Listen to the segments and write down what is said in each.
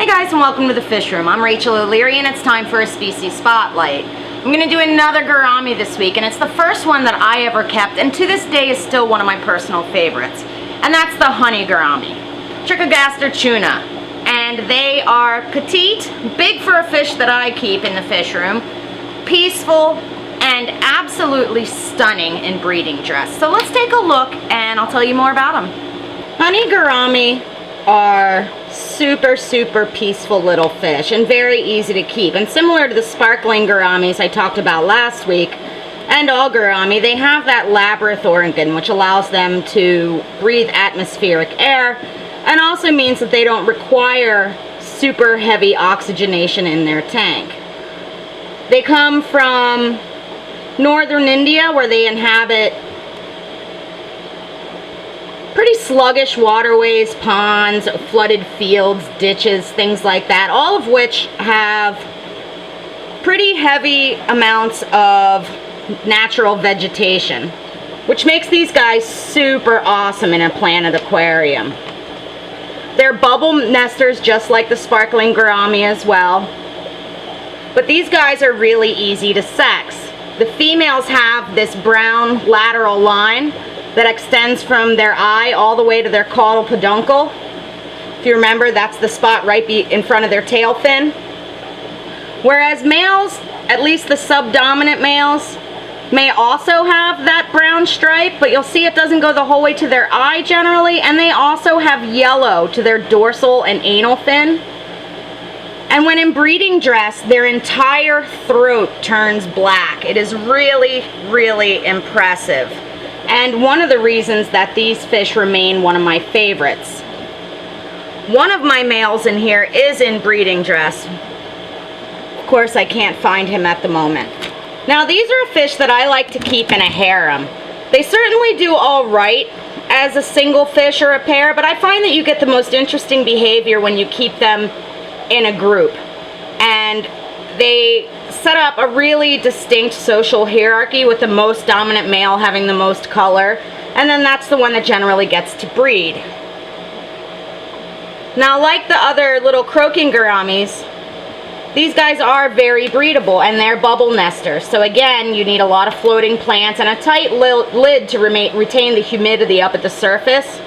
Hey guys, and welcome to the Fish Room. I'm Rachel O'Leary and it's time for a species spotlight. I'm going to do another gourami this week, and it's the first one that I ever kept, and to this day is still one of my personal favorites. And that's the Honey Gourami, Trichogaster tuna. And they are petite, big for a fish that I keep in the fish room, peaceful, and absolutely stunning in breeding dress. So let's take a look and I'll tell you more about them. Honey Gourami are super peaceful little fish and very easy to keep, and similar to the sparkling gouramis I talked about last week and all gourami, they have that labyrinth organ which allows them to breathe atmospheric air and also means that they don't require super heavy oxygenation in their tank. They come from northern India, where they inhabit pretty sluggish waterways, ponds, flooded fields, ditches, things like that, all of which have pretty heavy amounts of natural vegetation, which makes these guys super awesome in a planted aquarium. They're bubble nesters just like the sparkling gourami as well, but these guys are really easy to sex. The females have this brown lateral line that extends from their eye all the way to their caudal peduncle. If you remember, that's the spot right in front of their tail fin. Whereas males, at least the subdominant males, may also have that brown stripe, but you'll see it doesn't go the whole way to their eye generally, and they also have yellow to their dorsal and anal fin. And when in breeding dress, their entire throat turns black. It is really impressive. And one of the reasons that these fish remain one of my favorites. One of my males in here is in breeding dress. Of course, I can't find him at the moment. Now, these are fish that I like to keep in a harem. They certainly do all right as a single fish or a pair, but I find that you get the most interesting behavior when you keep them in a group. And they set up a really distinct social hierarchy, with the most dominant male having the most color, and then that's the one that generally gets to breed. Now, like the other little croaking gouramis, these guys are very breedable, and they're bubble nesters. So again, you need a lot of floating plants and a tight lid to retain the humidity up at the surface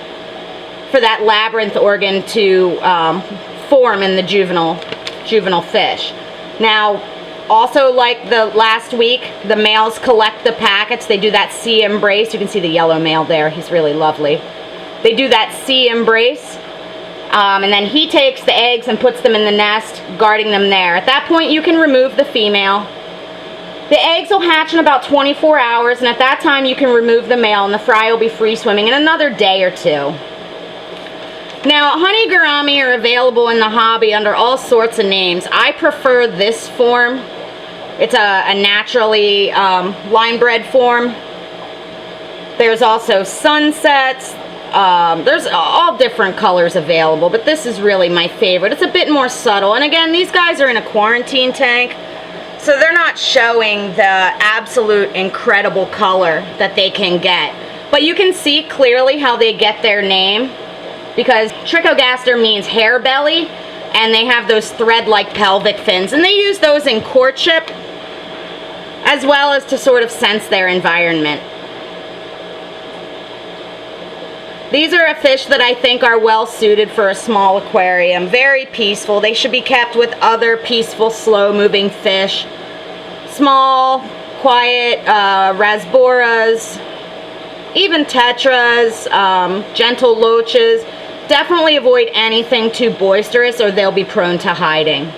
for that labyrinth organ to form in the juvenile fish. Now, also, like the last week, the males collect the packets. They do that sea embrace. You can see the yellow male there. He's really lovely. They do that sea embrace, and then he takes the eggs and puts them in the nest, guarding them there. At that point, you can remove the female. The eggs will hatch in about 24 hours, and at that time, you can remove the male, and the fry will be free swimming in another day or two. Now, Honey Gourami are available in the hobby under all sorts of names. I prefer this form. It's a naturally line-bred form. There's also sunsets. There's all different colors available, but this is really my favorite. It's a bit more subtle, and again, these guys are in a quarantine tank, so they're not showing the absolute incredible color that they can get. But you can see clearly how they get their name, because Trichogaster means hair belly, and they have those thread-like pelvic fins, and they use those in courtship as well as to sort of sense their environment. These are a fish that I think are well suited for a small aquarium. Very peaceful. They should be kept with other peaceful, slow-moving fish. Small, quiet rasboras, even tetras, gentle loaches. Definitely avoid anything too boisterous, or they'll be prone to hiding.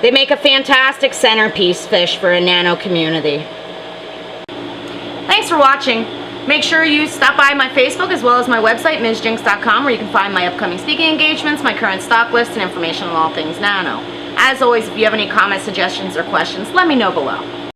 They make a fantastic centerpiece fish for a nano community. Thanks for watching. Make sure you stop by my Facebook as well as my website, MsJinx.com, where you can find my upcoming speaking engagements, my current stock list, and information on all things nano. As always, if you have any comments, suggestions, or questions, let me know below.